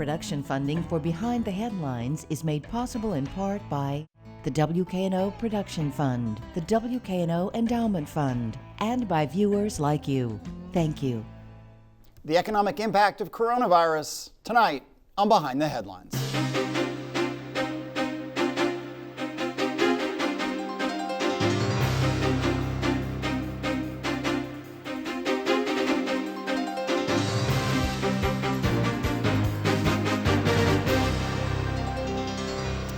production funding for Behind the Headlines is made possible in part by the WKNO Production Fund, the WKNO Endowment Fund, and by viewers like you. Thank you. The economic impact of coronavirus tonight on Behind the Headlines.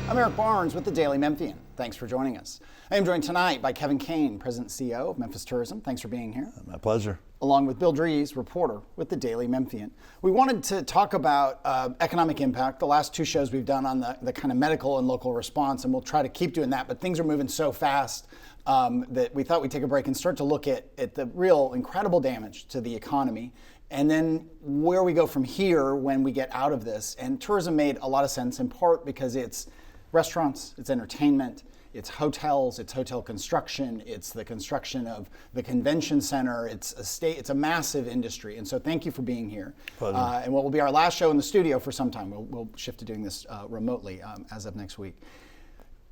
I'm Eric Barnes with the Daily Memphian. Thanks for joining us. I am joined tonight by Kevin Kane, President and CEO of Memphis Tourism. Thanks for being here. My pleasure. Along with Bill Dries, reporter with the Daily Memphian. We wanted to talk about economic impact. The last two shows we've done on the kind of medical and local response, and we'll try to keep doing that, but things are moving so fast that we thought we'd take a break and start to look at the real incredible damage to the economy, and then where we go from here when we get out of this. And tourism made a lot of sense, in part because it's restaurants, it's entertainment, it's hotels, it's hotel construction, it's the construction of the convention center, it's a massive industry. And so thank you for being here. And what will be our last show in the studio for some time, we'll shift to doing this remotely as of next week.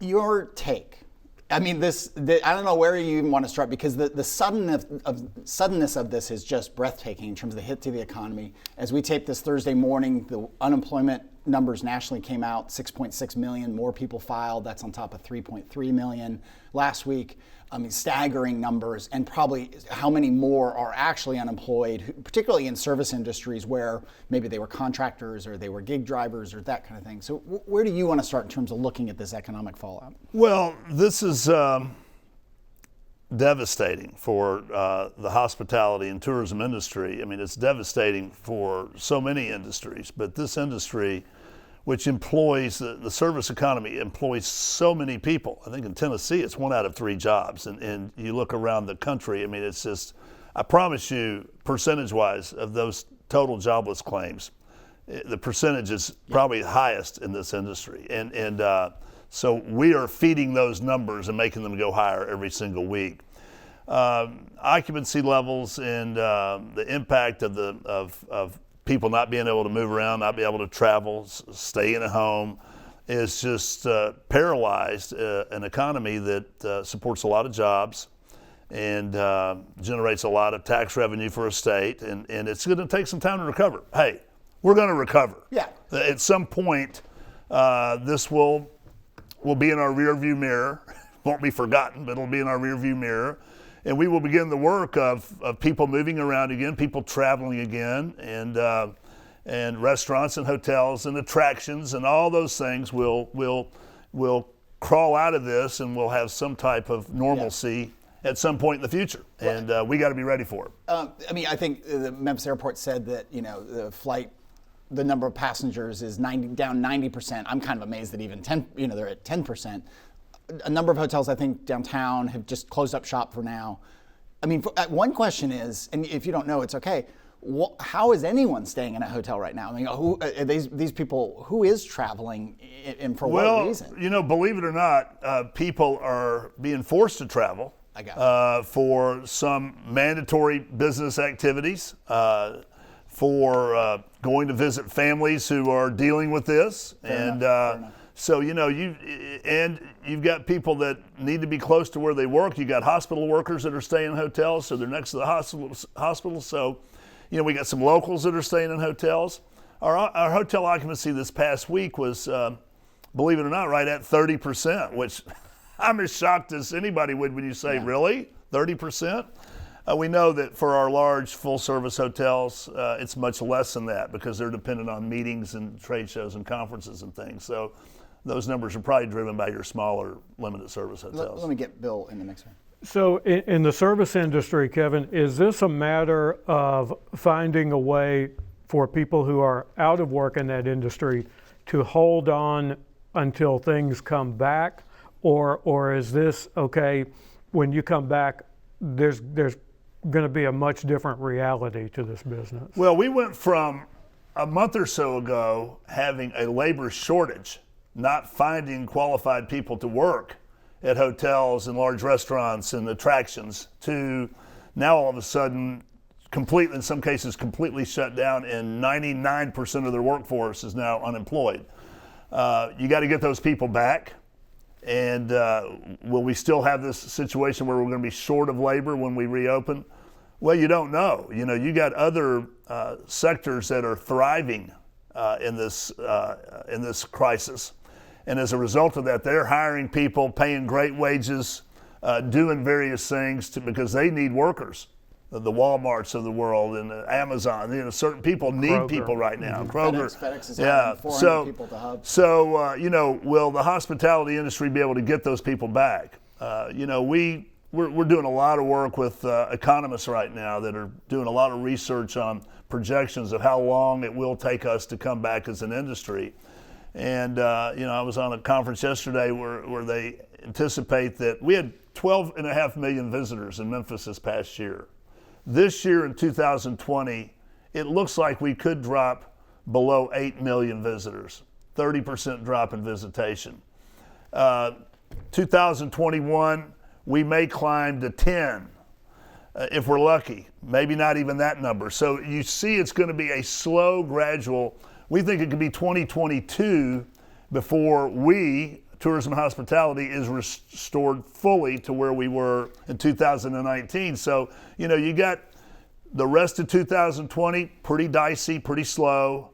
Your take, I mean, I don't know where you even want to start, because the suddenness of this is just breathtaking in terms of the hit to the economy. As we tape this Thursday morning, the unemployment numbers nationally came out, 6.6 million more people filed. That's on top of 3.3 million last week. I mean, staggering numbers, and probably how many more are actually unemployed, particularly in service industries where maybe they were contractors or they were gig drivers or that kind of thing. So where do you want to start in terms of looking at this economic fallout? Well, this is devastating for the hospitality and tourism industry. I mean, it's devastating for so many industries, but this industry, which employs, the service economy employs so many people. I think in Tennessee, it's 1 out of 3 jobs. And you look around the country, I mean, it's just, I promise you, percentage-wise, of those total jobless claims, the percentage is probably highest in this industry. And so we are feeding those numbers and making them go higher every single week. Occupancy levels and the impact of people not being able to move around, not be able to travel, staying at home, is just paralyzed an economy that supports a lot of jobs and generates a lot of tax revenue for a state, and it's going to take some time to recover. Hey, we're going to recover. Yeah. At some point, this will be in our rearview mirror. Won't be forgotten, but it'll be in our rearview mirror. And we will begin the work of people moving around again, people traveling again, and restaurants and hotels and attractions and all those things will crawl out of this, and we'll have some type of normalcy at some point in the future. And we got to be ready for it. I mean, I think the Memphis airport said that, the number of passengers is down 90%. I'm kind of amazed that even they're at 10%. A number of hotels, I think, downtown have just closed up shop for now. I mean, one question is, and if you don't know, it's okay, how is anyone staying in a hotel right now? I mean, who are these people, who is traveling and for what reason? Believe it or not, people are being forced to travel for some mandatory business activities, for going to visit families who are dealing with this. Fair enough. So, you've got people that need to be close to where they work. You got hospital workers that are staying in hotels, so they're next to the hospital. So, we got some locals that are staying in hotels. Our hotel occupancy this past week was, believe it or not, right at 30%, which I'm as shocked as anybody would when you say, really? 30%? We know that for our large full-service hotels, it's much less than that because they're dependent on meetings and trade shows and conferences and things. So those numbers are probably driven by your smaller limited service hotels. Let me get Bill in the mix here. So in the service industry, Kevin, is this a matter of finding a way for people who are out of work in that industry to hold on until things come back? Or is this, okay, when you come back, there's going to be a much different reality to this business? Well, we went from a month or so ago having a labor shortage, not finding qualified people to work at hotels and large restaurants and attractions, to now all of a sudden completely, in some cases, completely shut down, and 99% of their workforce is now unemployed. You got to get those people back. And will we still have this situation where we're going to be short of labor when we reopen? Well, you don't know. You know, you got other sectors that are thriving in this crisis, and as a result of that, they're hiring people, paying great wages, doing various things because they need workers. The Walmarts of the world and the Amazon, you know, certain people need Kroger. people right now. Mm-hmm. Kroger, FedEx is hiring 400 people to hub. So, you know, will the hospitality industry be able to get those people back? You know, we're doing a lot of work with economists right now that are doing a lot of research on projections of how long it will take us to come back as an industry. And, you know, I was on a conference yesterday where they anticipate that we had 12.5 million visitors in Memphis this past year. This year in 2020, it looks like we could drop below 8 million visitors, 30% drop in visitation. 2021, we may climb to 10 if we're lucky, maybe not even that number. So you see it's going to be a slow, gradual. We think it could be 2022 before tourism and hospitality is restored fully to where we were in 2019. So, you know, you got the rest of 2020 pretty dicey, pretty slow.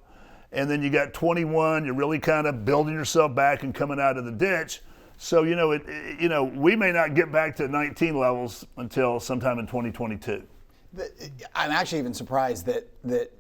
And then you got 21, you're really kind of building yourself back and coming out of the ditch. So, you know, we may not get back to 19 levels until sometime in 2022. I'm actually even surprised that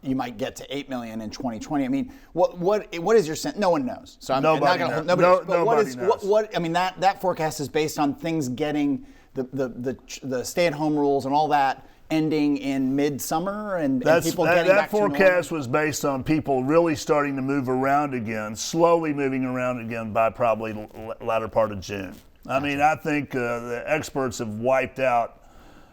you might get to 8 million in 2020. I mean, what is your sense? No one knows. So I'm not going to. Nobody knows. What I mean, that forecast is based on things getting the stay-at-home rules and all that ending in midsummer and people getting back to normal. That forecast was based on people really starting to move around again, slowly moving around again by probably latter part of June. I mean, I think the experts have wiped out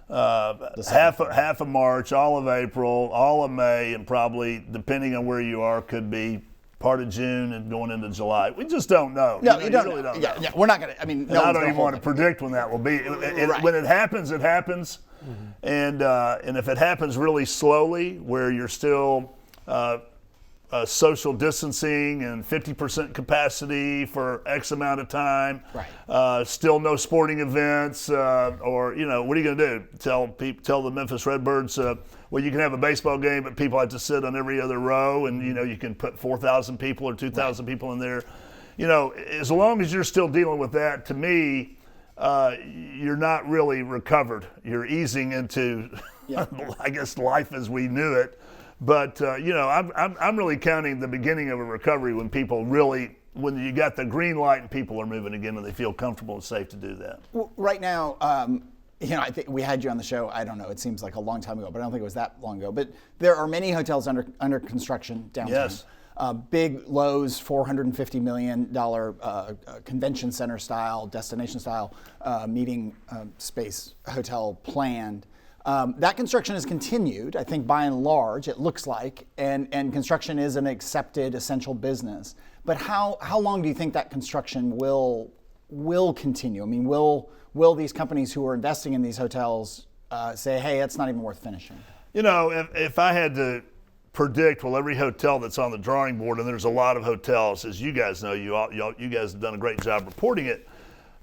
half of March, all of April, all of May, and probably, depending on where you are, could be part of June and going into July. We just don't know. No, you really don't know. Yeah, we're not going to. I mean, I don't even want to predict when that will be. When it happens, it happens. Mm-hmm. And if it happens really slowly, where you're still social distancing and 50% capacity for X amount of time, right. Still no sporting events, or, you know, what are you going to do? Tell the Memphis Redbirds, well, you can have a baseball game, but people have to sit on every other row, and, you know, you can put 4,000 people or 2,000 people in there. You know, as long as you're still dealing with that, to me, you're not really recovered. You're easing into, I guess, life as we knew it. But, you know, I'm really counting the beginning of a recovery when you got the green light and people are moving again and they feel comfortable and safe to do that. Well, right now, you know, I think we had you on the show, I don't know, it seems like a long time ago, but I don't think it was that long ago. But there are many hotels under construction downtown. Yes. Big Lowe's $450 million convention center style, destination style meeting space hotel planned. That construction has continued, I think, by and large, it looks like, and construction is an accepted essential business. But how long do you think that construction will continue? I mean, will these companies who are investing in these hotels say, hey, it's not even worth finishing? You know, if I had to predict, well, every hotel that's on the drawing board, and there's a lot of hotels, as you guys know, you guys have done a great job reporting it.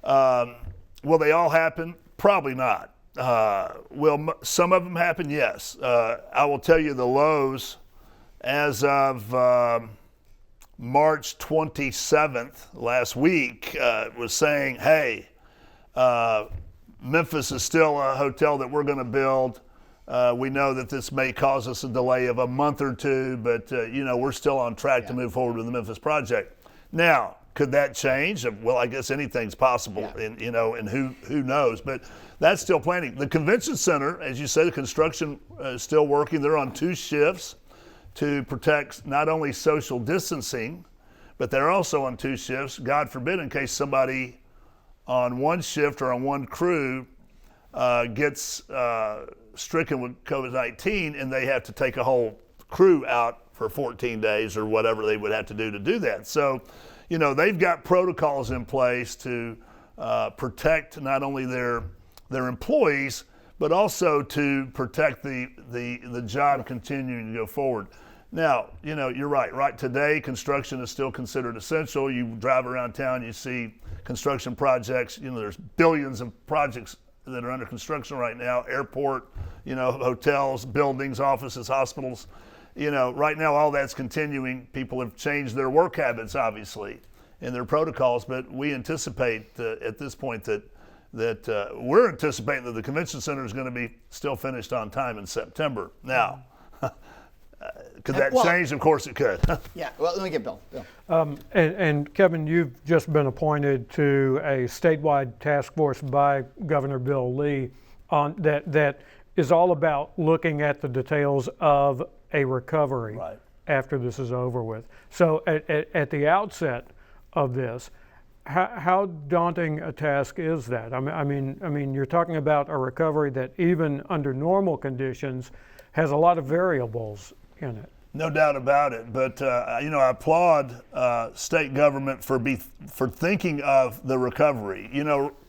Will they all happen? Probably not. Will some of them happen? Yes. I will tell you the Lowe's, as of March 27th, last week, was saying, hey, Memphis is still a hotel that we're going to build. We know that this may cause us a delay of a month or two, but you know, we're still on track to move forward with the Memphis project. Now, could that change? Well, I guess anything's possible, and you know, and who knows? But that's still planning. The convention center, as you say, the construction is still working. They're on 2 shifts to protect not only social distancing, but they're also on 2 shifts, God forbid, in case somebody on one shift or on one crew gets stricken with COVID-19 and they have to take a whole crew out for 14 days or whatever they would have to do that. So, you know, they've got protocols in place to protect not only their employees, but also to protect the job continuing to go forward. Now, you're right. Right today, construction is still considered essential. You drive around town, you see construction projects. There's billions of projects that are under construction right now. Airport, hotels, buildings, offices, hospitals. Right now all that's continuing. People have changed their work habits, obviously, and their protocols. But we anticipate at this point that we're anticipating that the convention center is going to be still finished on time in September. Now. Could that change? Of course it could. Yeah, well, let me get Bill. And Kevin, you've just been appointed to a statewide task force by Governor Bill Lee on that is all about looking at the details of a recovery after this is over with. So at the outset of this, how daunting a task is that? I mean, you're talking about a recovery that even under normal conditions has a lot of variables in it. No doubt about it. But I applaud state government for thinking of the recovery.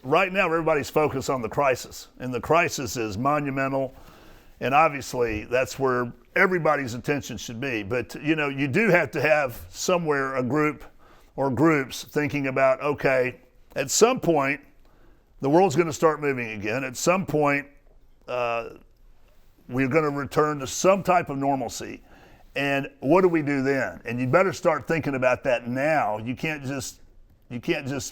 Right now everybody's focused on the crisis, and the crisis is monumental, and obviously that's where everybody's attention should be. But you do have to have somewhere a group or groups thinking about, okay, at some point the world's going to start moving again. At some point we're going to return to some type of normalcy. And what do we do then? And you better start thinking about that now. You can't just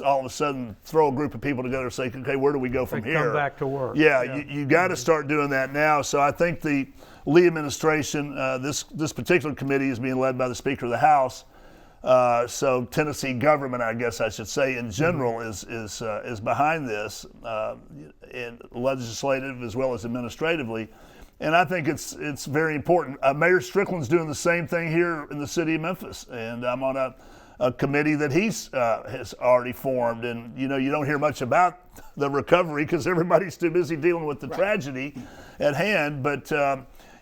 all of a sudden throw a group of people together and say, okay, where do we go from here? Come back to work. Yeah. You got to start doing that now. So I think the Lee administration, this particular committee is being led by the Speaker of the House. So Tennessee government, I guess I should say, in general, is behind this, in legislative as well as administratively. And I think it's very important. Mayor Strickland's doing the same thing here in the city of Memphis, and I'm on a committee that he's has already formed. And you don't hear much about the recovery because everybody's too busy dealing with the tragedy at hand. But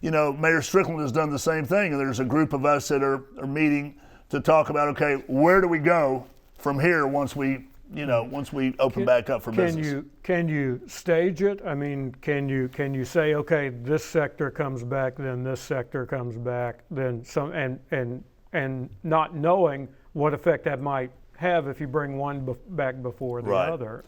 Mayor Strickland has done the same thing, and there's a group of us that are meeting to talk about, okay, where do we go from here once we open back up for business? Can you stage it? I mean, can you say, okay, this sector comes back, then this sector comes back, then some, and not knowing what effect that might have if you bring one back before the other.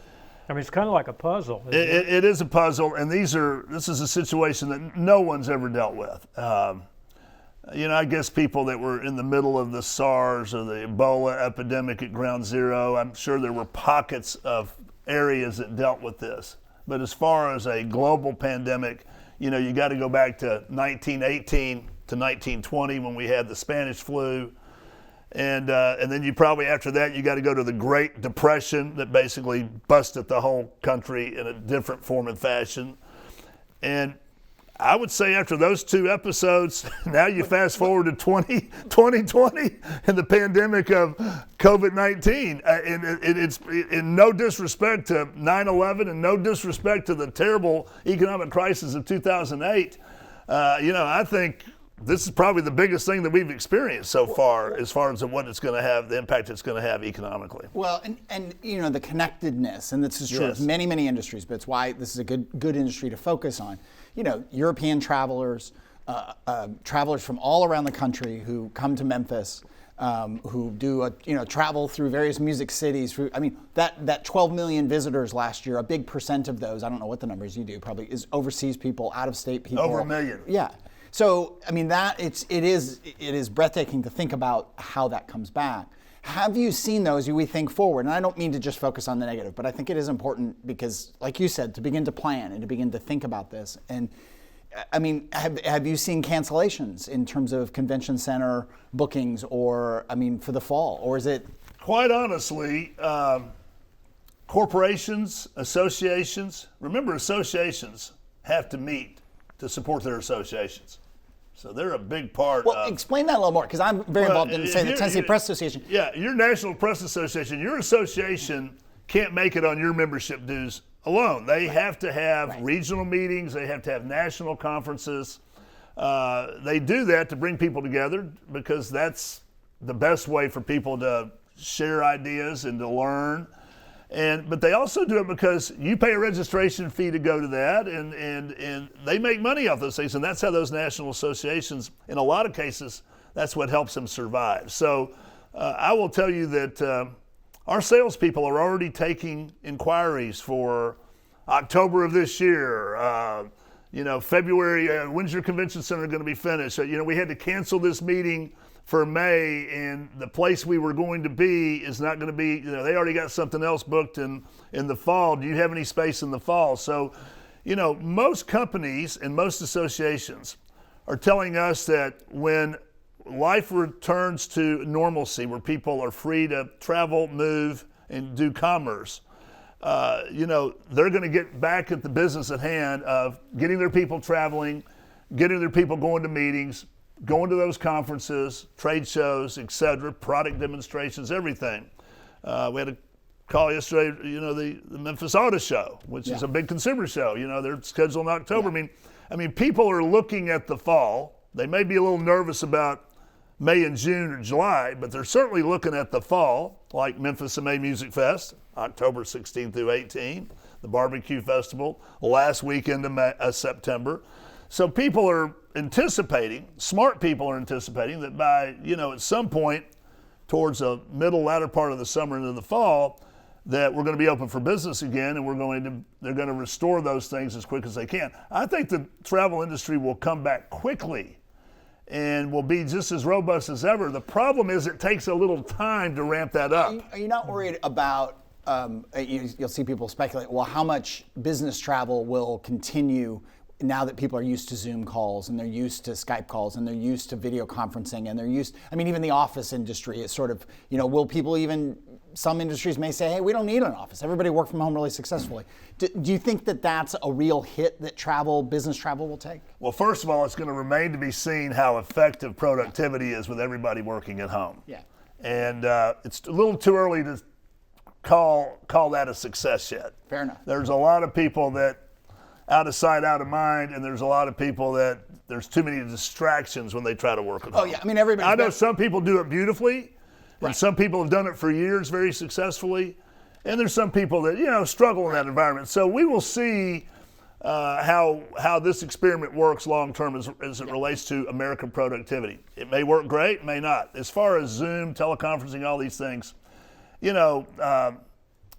I mean, it's kind of like a puzzle. It is a puzzle, and this is a situation that no one's ever dealt with. I guess people that were in the middle of the SARS or the Ebola epidemic at Ground Zero, I'm sure there were pockets of areas that dealt with this. But as far as a global pandemic, you got to go back to 1918 to 1920 when we had the Spanish flu. And then you probably, after that, you got to go to the Great Depression that basically busted the whole country in a different form and fashion. And I would say after those two episodes, now you fast forward to 2020 and the pandemic of COVID-19. And it's in no disrespect to 9/11 and no disrespect to the terrible economic crisis of 2008. I think this is probably the biggest thing that we've experienced so far as what it's going to have, the impact it's going to have economically. Well, and the connectedness, and this is true of many, many industries, but it's why this is a good industry to focus on. European travelers, travelers from all around the country who come to Memphis, who do travel through various music cities. That 12 million visitors last year, a big percent of those, I don't know what the numbers you do, probably is overseas people, out-of-state people. Over 1 million. Yeah. So it is breathtaking to think about how that comes back. Have you seen those as we think forward? And I don't mean to just focus on the negative, but I think it is important because, like you said, to begin to plan and to begin to think about this. And have you seen cancellations in terms of convention center bookings, or for the fall, or is it? Quite honestly, corporations, associations. Remember, associations have to meet to support their associations. So they're a big part of... Well, explain that a little more, because I'm very involved in, say, the Tennessee Press Association. Yeah, your National Press Association, your association can't make it on your membership dues alone. They have to have regional meetings. They have to have national conferences. They do that to bring people together because that's the best way for people to share ideas and to learn. But they also do it because you pay a registration fee to go to that, and they make money off those things. And that's how those national associations, in a lot of cases, that's what helps them survive. So I will tell you that our salespeople are already taking inquiries for October of this year. February, when's your convention center going to be finished? We had to cancel this meeting for May, and the place we were going to be is not going to be, they already got something else booked in the fall. Do you have any space in the fall? So, most companies and most associations are telling us that when life returns to normalcy, where people are free to travel, move, and do commerce, they're going to get back at the business at hand of getting their people traveling, getting their people going to meetings, going to those conferences, trade shows, et cetera, product demonstrations, everything. We had a call yesterday, the Memphis Auto Show, which is a big consumer show. They're scheduled in October. Yeah. I mean, people are looking at the fall. They may be a little nervous about May and June or July, but they're certainly looking at the fall, like Memphis in May Music Fest, October 16 through 18, the Barbecue Festival, last weekend of September. So people are anticipating, smart people are anticipating that by, at some point towards the latter part of the summer into the fall, that we're going to be open for business again, and they're going to restore those things as quick as they can. I think the travel industry will come back quickly and will be just as robust as ever. The problem is it takes a little time to ramp that up. Are you not worried about, you'll see people speculate, well, how much business travel will continue now that people are used to Zoom calls and they're used to Skype calls and they're used to video conferencing and even the office industry is sort of, will people some industries may say, hey, we don't need an office. Everybody work from home really successfully. Do you think that that's a real hit that business travel will take? Well, first of all, it's going to remain to be seen how effective productivity is with everybody working at home. Yeah. And it's a little too early to call that a success yet. Fair enough. There's a lot of people that out of sight, out of mind, and there's a lot of people that there's too many distractions when they try to work at home. Oh yeah, I mean everybody. I know some people do it beautifully, and right. Some people have done it for years very successfully, and there's some people that struggle in that environment. So we will see how this experiment works long term as it relates to American productivity. It may work great, may not. As far as Zoom, teleconferencing, all these things,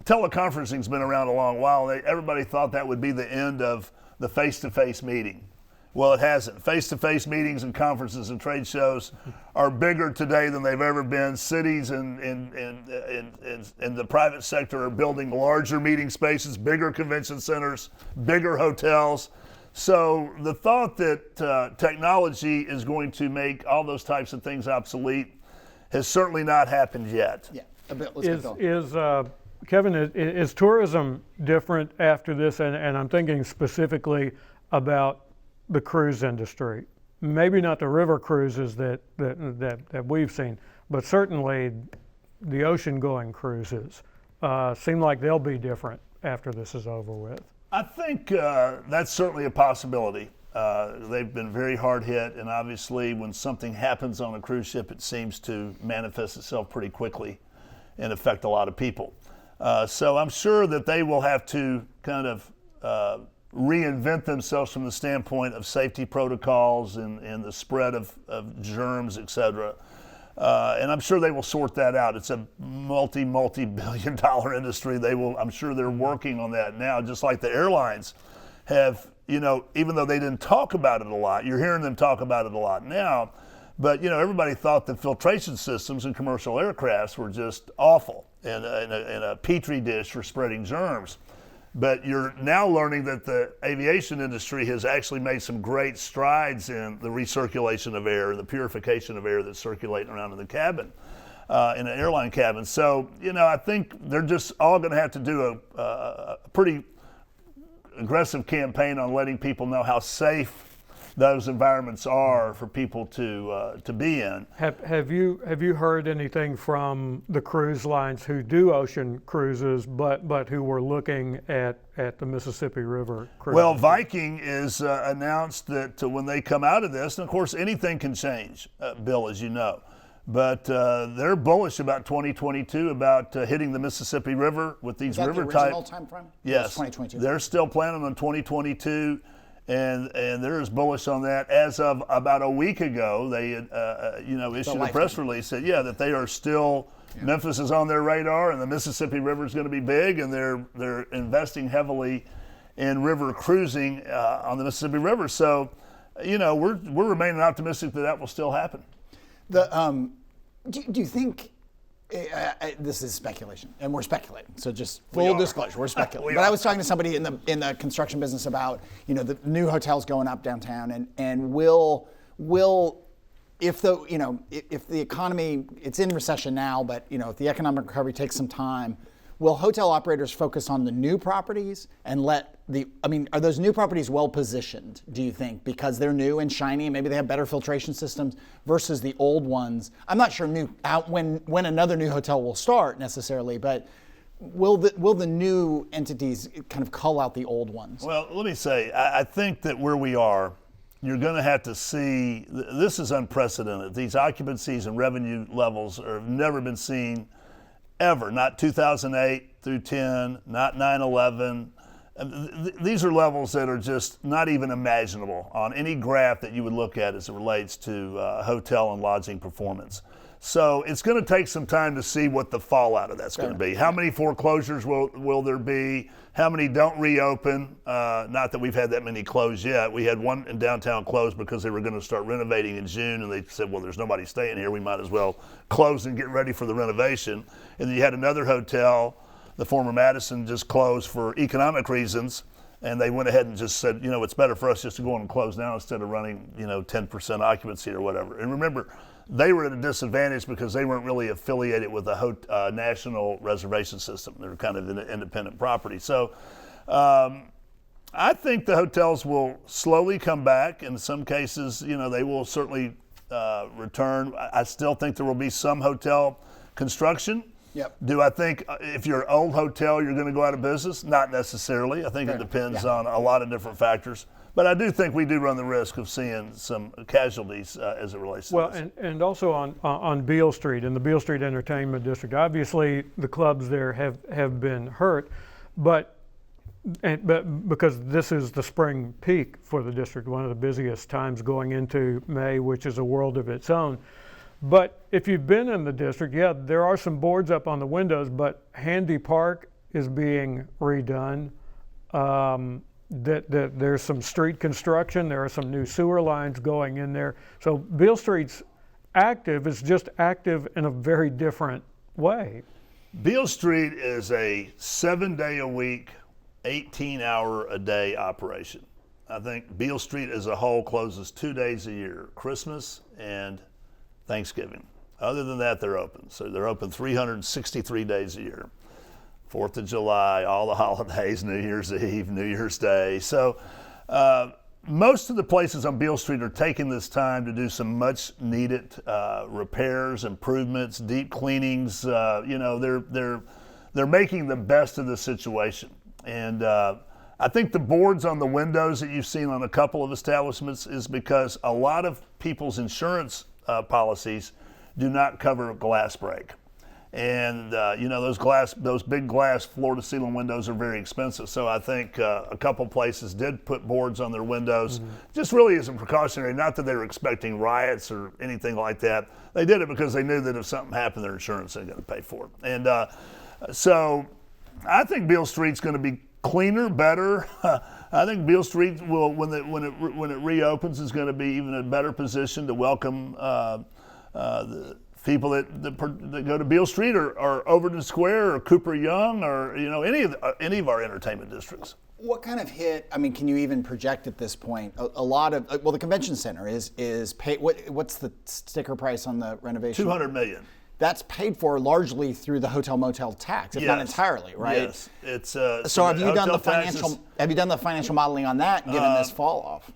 teleconferencing's been around a long while. Everybody thought that would be the end of the face-to-face meeting. Well, it hasn't. Face-to-face meetings and conferences and trade shows are bigger today than they've ever been. Cities and the private sector are building larger meeting spaces, bigger convention centers, bigger hotels. So the thought that technology is going to make all those types of things obsolete has certainly not happened yet. Yeah, a bit. Let's Kevin, is tourism different after this? And I'm thinking specifically about the cruise industry. Maybe not the river cruises that we've seen, but certainly the ocean-going cruises seem like they'll be different after this is over with. I think that's certainly a possibility. They've been very hard hit, and obviously when something happens on a cruise ship, it seems to manifest itself pretty quickly and affect a lot of people. So I'm sure that they will have to kind of reinvent themselves from the standpoint of safety protocols and the spread of germs, et cetera. And I'm sure they will sort that out. It's a multi-billion dollar industry. I'm sure they're working on that now, just like the airlines have, even though they didn't talk about it a lot, you're hearing them talk about it a lot now. But, everybody thought the filtration systems in commercial aircrafts were just awful and a petri dish for spreading germs. But you're now learning that the aviation industry has actually made some great strides in the recirculation of air and the purification of air that's circulating around in the cabin, in an airline cabin. So, I think they're just all going to have to do a pretty aggressive campaign on letting people know how safe those environments are for people to be in. Have you heard anything from the cruise lines who do ocean cruises, but who were looking at the Mississippi River cruise? Well, Viking is announced that when they come out of this, and of course anything can change, Bill, as you know. But they're bullish about 2022, about hitting the Mississippi River with these Is that river the type. original time frame? Yes, It's 2022. they're still planning on 2022, and they're as bullish on that as of about a week ago. They had, issued a press release that that they are still. Yeah. Memphis is on their radar, and the Mississippi River is going to be big, and they're investing heavily in river cruising on the Mississippi River. So, we're remaining optimistic that will still happen. Do you think? This is speculation, and we're speculating. So just full disclosure, we're speculating. But I was talking to somebody in the construction business about the new hotels going up downtown, and will if the economy, it's in recession now, but if the economic recovery takes some time, will hotel operators focus on the new properties and are those new properties well positioned, do you think, because they're new and shiny and maybe they have better filtration systems versus the old ones? I'm not sure when another new hotel will start necessarily, but will the new entities kind of cull out the old ones? Well, let me say, I think that where we are, you're going to have to see, this is unprecedented. These occupancies and revenue levels have never been seen ever, not 2008 through 10, not 9/11. These are levels that are just not even imaginable on any graph that you would look at as it relates to hotel and lodging performance. So it's going to take some time to see what the fallout of that's going to be. How many foreclosures will there be? How many don't reopen? Not that we've had that many closed yet. We had one in downtown closed because they were going to start renovating in June, and they said, well, there's nobody staying here. We might as well close and get ready for the renovation. And then you had another hotel, the former Madison, just closed for economic reasons. And they went ahead and just said, it's better for us just to go on and close now instead of running, 10% occupancy or whatever. And remember, they were at a disadvantage because they weren't really affiliated with a national reservation system. They were kind of an independent property. So I think the hotels will slowly come back. In some cases, they will certainly return. I still think there will be some hotel construction. Yep. Do I think if you're an old hotel, you're going to go out of business? Not necessarily. I think it depends on a lot of different factors. But I do think we do run the risk of seeing some casualties as it relates to this. And also on Beale Street, in the Beale Street Entertainment District, obviously the clubs there have been hurt, but because this is the spring peak for the district, one of the busiest times going into May, which is a world of its own. But if you've been in the district, there are some boards up on the windows, but Handy Park is being redone. That there's some street construction, there are some new sewer lines going in there. So Beale Street's active, is just active in a very different way. Beale Street is a 7-day-a-week, 18-hour-a-day operation. I think Beale Street as a whole closes 2 days a year, Christmas and Thanksgiving. Other than that, they're open. So they're open 363 days a year. 4th of July, all the holidays, New Year's Eve, New Year's Day. So most of the places on Beale Street are taking this time to do some much needed repairs, improvements, deep cleanings. They're making the best of the situation. And I think the boards on the windows that you've seen on a couple of establishments is because a lot of people's insurance policies do not cover glass break. And those big glass floor-to-ceiling windows are very expensive. So I think a couple places did put boards on their windows, just really as a precautionary. Not that they were expecting riots or anything like that. They did it because they knew that if something happened, their insurance ain't going to pay for it. And so I think Beale Street's going to be cleaner, better. I think Beale Street will, when it reopens, is going to be even in a better position to welcome the people that go to Beale Street or Overton Square or Cooper Young or any of our entertainment districts. What kind of hit? I mean, can you even project at this point? A lot of the convention center is paid. What's the sticker price on the renovation? $200 million. That's paid for largely through the hotel motel tax, if not entirely, right? Yes, it's. So have you done the financial? Have you done the financial modeling on that, given this fall off?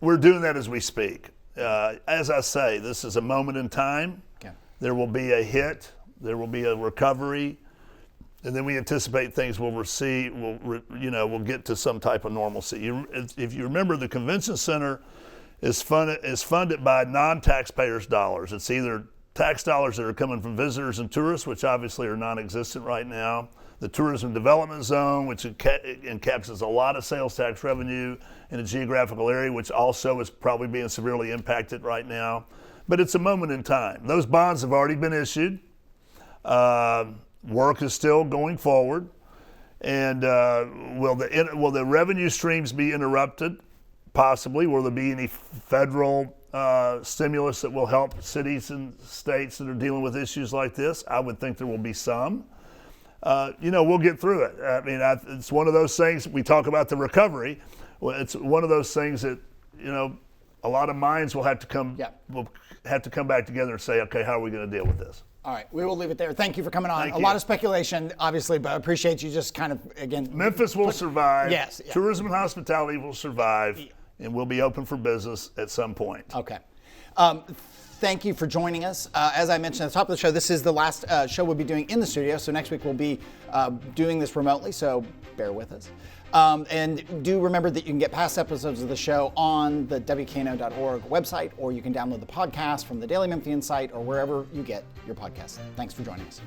We're doing that as we speak. As I say, this is a moment in time. Okay. There will be a hit. There will be a recovery, and then we anticipate things will we'll get to some type of normalcy. If you remember, the convention center is funded by non-taxpayers' dollars. It's either tax dollars that are coming from visitors and tourists, which obviously are non-existent right now. The tourism development zone, which encapsulates a lot of sales tax revenue in a geographical area, which also is probably being severely impacted right now. But it's a moment in time. Those bonds have already been issued. Work is still going forward. And will the revenue streams be interrupted? Possibly. Will there be any federal stimulus that will help cities and states that are dealing with issues like this? I would think there will be some. We'll get through it. I mean, it's one of those things. We talk about the recovery. Well, it's one of those things that, a lot of minds will have to come back together and say, okay, how are we going to deal with this? All right, we will leave it there. Thank you for coming on. Thank a you. lot of speculation, obviously, but I appreciate you just kind of, again. Memphis will survive. Yes. Yeah. Tourism and hospitality will survive, and we'll be open for business at some point. Okay. Thank you for joining us. As I mentioned at the top of the show, this is the last show we'll be doing in the studio. So next week we'll be doing this remotely, so bear with us. And do remember that you can get past episodes of the show on the WKNO.org website, or you can download the podcast from the Daily Memphian site or wherever you get your podcasts. Thanks for joining us.